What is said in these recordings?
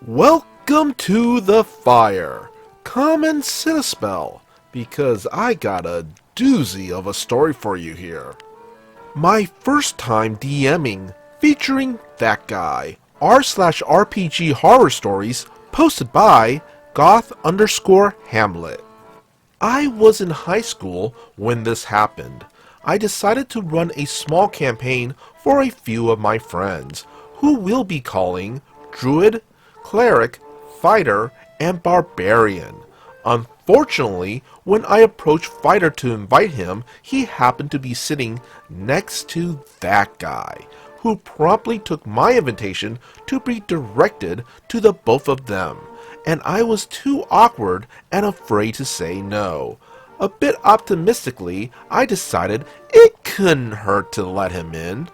Welcome to the fire. Come and sit a spell, because I got a doozy of a story for you here. My first time DMing, featuring that guy, r/rpg horror stories, posted by goth_hamlet. I was in high school when this happened. I decided to run a small campaign for a few of my friends, who we'll be calling Druid, Cleric, Fighter, and Barbarian. Unfortunately, when I approached Fighter to invite him, he happened to be sitting next to that guy, who promptly took my invitation to be directed to the both of them, and I was too awkward and afraid to say no. A bit optimistically, I decided it couldn't hurt to let him in.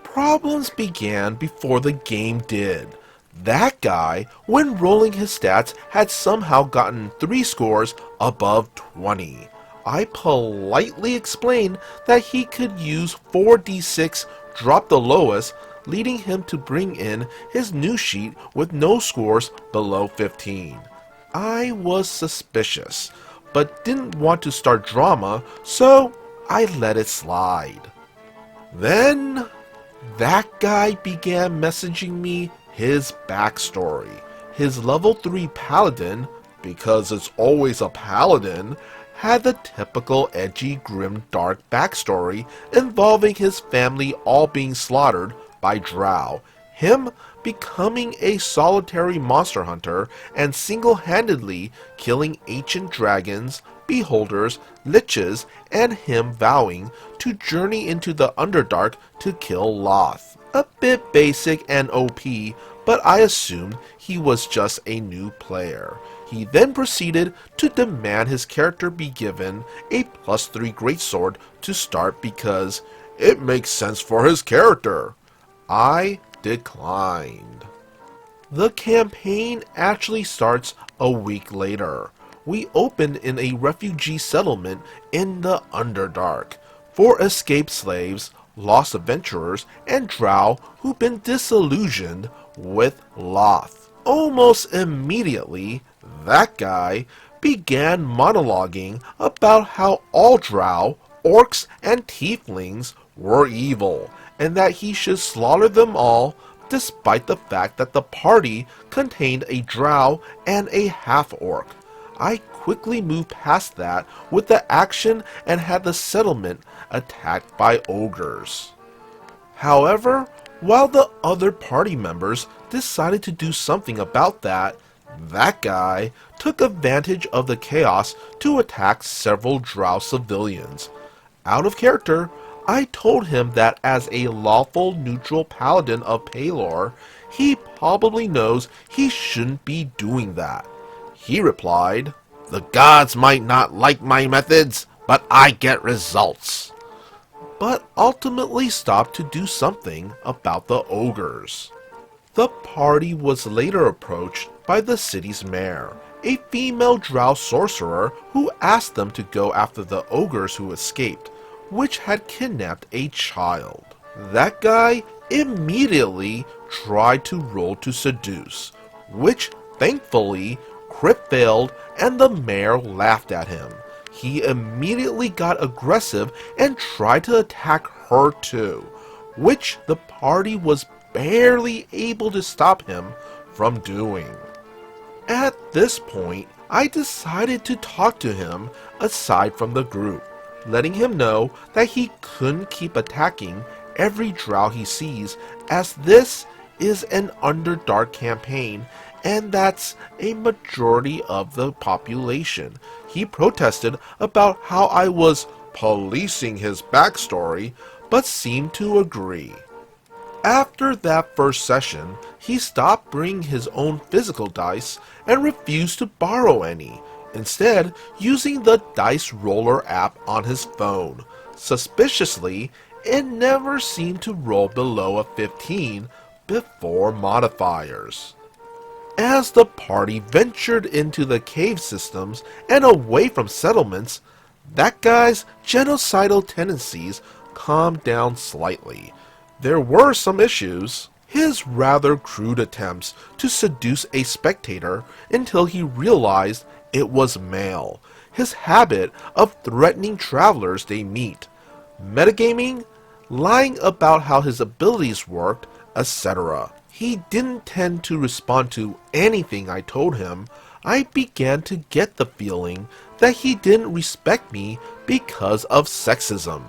Problems began before the game did. That guy, when rolling his stats, had somehow gotten 3 scores above 20. I politely explained that he could use 4d6, drop the lowest, leading him to bring in his new sheet with no scores below 15. I was suspicious, but didn't want to start drama, so I let it slide. Then, that guy began messaging me his backstory. His level 3 paladin, because it's always a paladin, had the typical edgy, grim, dark backstory involving his family all being slaughtered by drow, him becoming a solitary monster hunter and single-handedly killing ancient dragons, beholders, liches, and him vowing to journey into the Underdark to kill Loth. A bit basic and OP, but I assumed he was just a new player. He then proceeded to demand his character be given a +3 greatsword to start because it makes sense for his character. I declined. The campaign actually starts a week later. We open in a refugee settlement in the Underdark for escaped slaves, lost adventurers, and drow who've been disillusioned with Loth. Almost immediately, that guy began monologuing about how all drow, orcs, and tieflings were evil, and that he should slaughter them all, despite the fact that the party contained a drow and a half-orc. I quickly moved past that with the action and had the settlement attacked by ogres. However, while the other party members decided to do something about that guy took advantage of the chaos to attack several drow civilians. Out of character, I told him that as a lawful neutral paladin of Pelor, he probably knows he shouldn't be doing that. He replied, "The gods might not like my methods, but I get results," but ultimately stopped to do something about the ogres. The party was later approached by the city's mayor, a female drow sorcerer who asked them to go after the ogres who escaped, which had kidnapped a child. That guy immediately tried to roll to seduce, which thankfully crit failed and the mayor laughed at him. He immediately got aggressive and tried to attack her too, which the party was barely able to stop him from doing. At this point, I decided to talk to him aside from the group, letting him know that he couldn't keep attacking every drow he sees, as this is an Underdark campaign and that's a majority of the population. He protested about how I was policing his backstory, but seemed to agree. After that first session, he stopped bringing his own physical dice and refused to borrow any, instead using the dice roller app on his phone. Suspiciously, it never seemed to roll below a 15 before modifiers. As the party ventured into the cave systems and away from settlements, that guy's genocidal tendencies calmed down slightly. There were some issues. his rather crude attempts to seduce a spectator until he realized it was male, his habit of threatening travelers they meet, metagaming, lying about how his abilities worked, etc. He didn't tend to respond to anything I told him. I began to get the feeling that he didn't respect me because of sexism.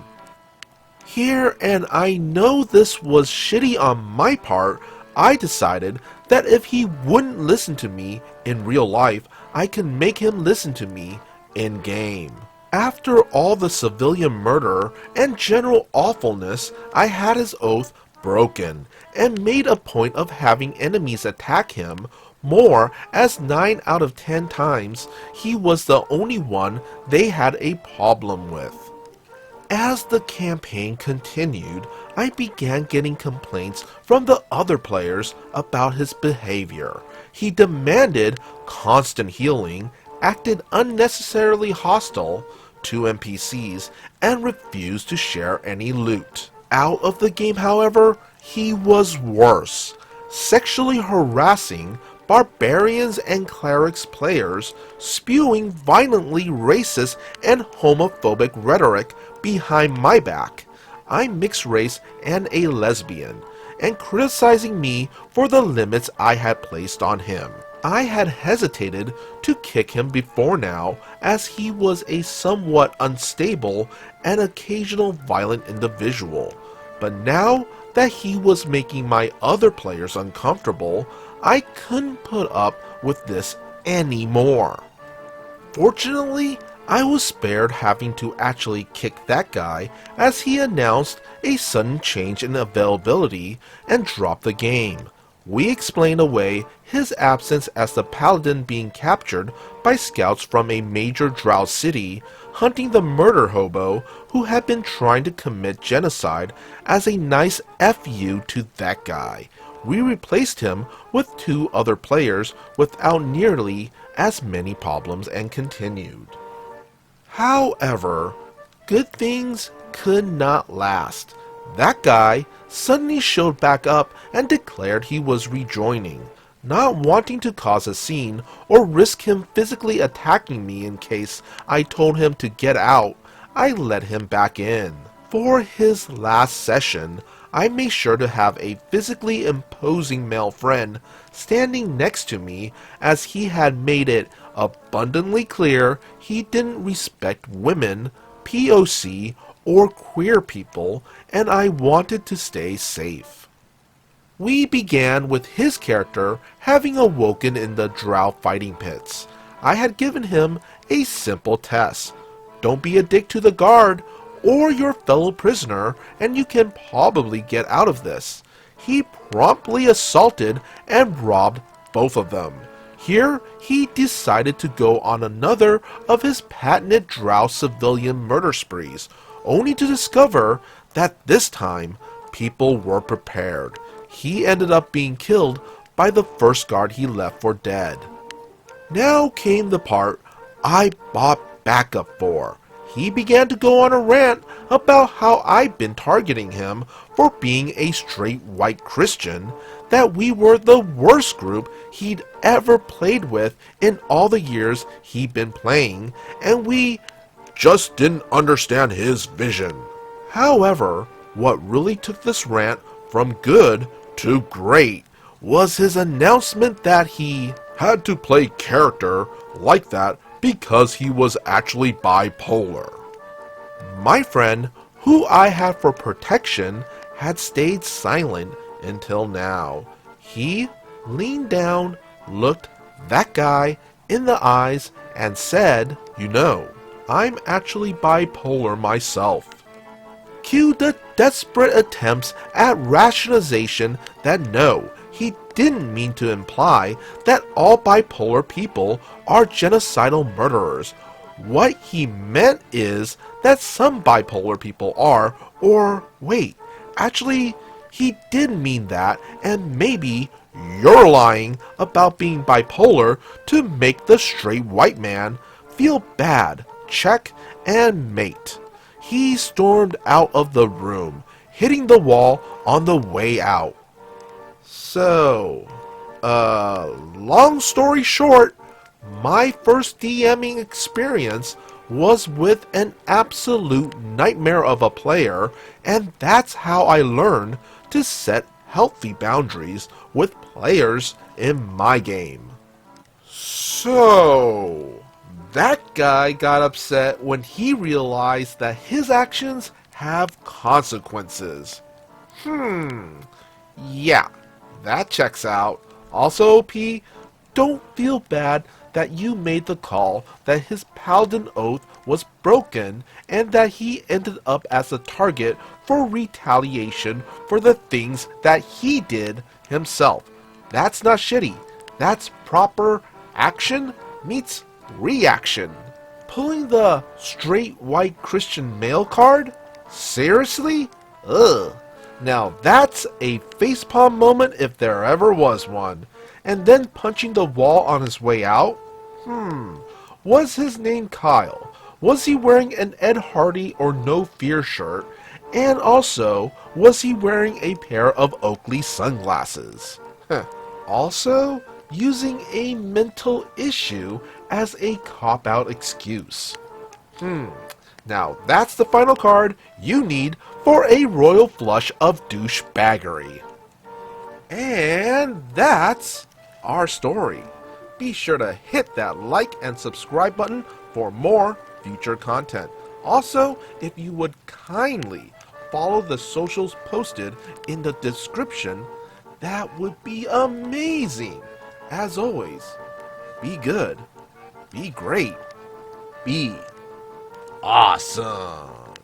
Here, and I know this was shitty on my part, I decided that if he wouldn't listen to me in real life, I could make him listen to me in game. After all the civilian murder and general awfulness, I had his oath broken and made a point of having enemies attack him more, as 9 out of 10 times he was the only one they had a problem with. As the campaign continued, I began getting complaints from the other players about his behavior. He demanded constant healing, acted unnecessarily hostile to NPCs, and refused to share any loot. Out of the game, however, he was worse, sexually harassing barbarians and clerics players, spewing violently racist and homophobic rhetoric behind my back. I'm mixed race and a lesbian, and criticizing me for the limits I had placed on him. I had hesitated to kick him before now, as he was a somewhat unstable and occasional violent individual, but now that he was making my other players uncomfortable, I couldn't put up with this anymore. Fortunately, I was spared having to actually kick that guy, as he announced a sudden change in availability and dropped the game. We explained away his absence as the paladin being captured by scouts from a major drow city, hunting the murder hobo who had been trying to commit genocide, as a nice FU to that guy. We replaced him with 2 other players without nearly as many problems and continued. However, good things could not last. That guy suddenly showed back up and declared he was rejoining. Not wanting to cause a scene or risk him physically attacking me in case I told him to get out, I let him back in. For his last session, I made sure to have a physically imposing male friend standing next to me, as he had made it abundantly clear he didn't respect women, POC, or queer people, and I wanted to stay safe. We began with his character having awoken in the drow fighting pits. I had given him a simple test. Don't be a dick to the guard or your fellow prisoner, and you can probably get out of this. He promptly assaulted and robbed both of them. Here, he decided to go on another of his patented drow civilian murder sprees, only to discover that this time, people were prepared. He ended up being killed by the first guard he left for dead. Now came the part I bought backup for. He began to go on a rant about how I'd been targeting him for being a straight white Christian, that we were the worst group he'd ever played with in all the years he'd been playing, and we just didn't understand his vision. However, what really took this rant from good to great was his announcement that he had to play character like that because he was actually bipolar. My friend, who I had for protection, had stayed silent until now. He leaned down, looked that guy in the eyes, and said, "You know, I'm actually bipolar myself." Cue the desperate attempts at rationalization that no, he didn't mean to imply that all bipolar people are genocidal murderers. What he meant is that some bipolar people are, or wait, actually, he did mean that, and maybe you're lying about being bipolar to make the straight white man feel bad. Check and mate. He stormed out of the room, hitting the wall on the way out. So, long story short, my first DMing experience was with an absolute nightmare of a player, and that's how I learned to set healthy boundaries with players in my game. So, that guy got upset when he realized that his actions have consequences. Yeah, that checks out. Also, OP, don't feel bad that you made the call that his paladin oath was broken and that he ended up as a target for retaliation for the things that he did himself. That's not shitty. That's proper action meets reaction. Pulling the straight white Christian male card? Seriously? Ugh. Now that's a facepalm moment if there ever was one. And then punching the wall on his way out? Was his name Kyle? Was he wearing an Ed Hardy or No Fear shirt? And also, was he wearing a pair of Oakley sunglasses? Also, using a mental issue as a cop-out excuse. Now that's the final card you need for a royal flush of douchebaggery. And that's our story. Be sure to hit that like and subscribe button for more future content. Also, if you would kindly follow the socials posted in the description, that would be amazing. As always, be good, be great, be awesome.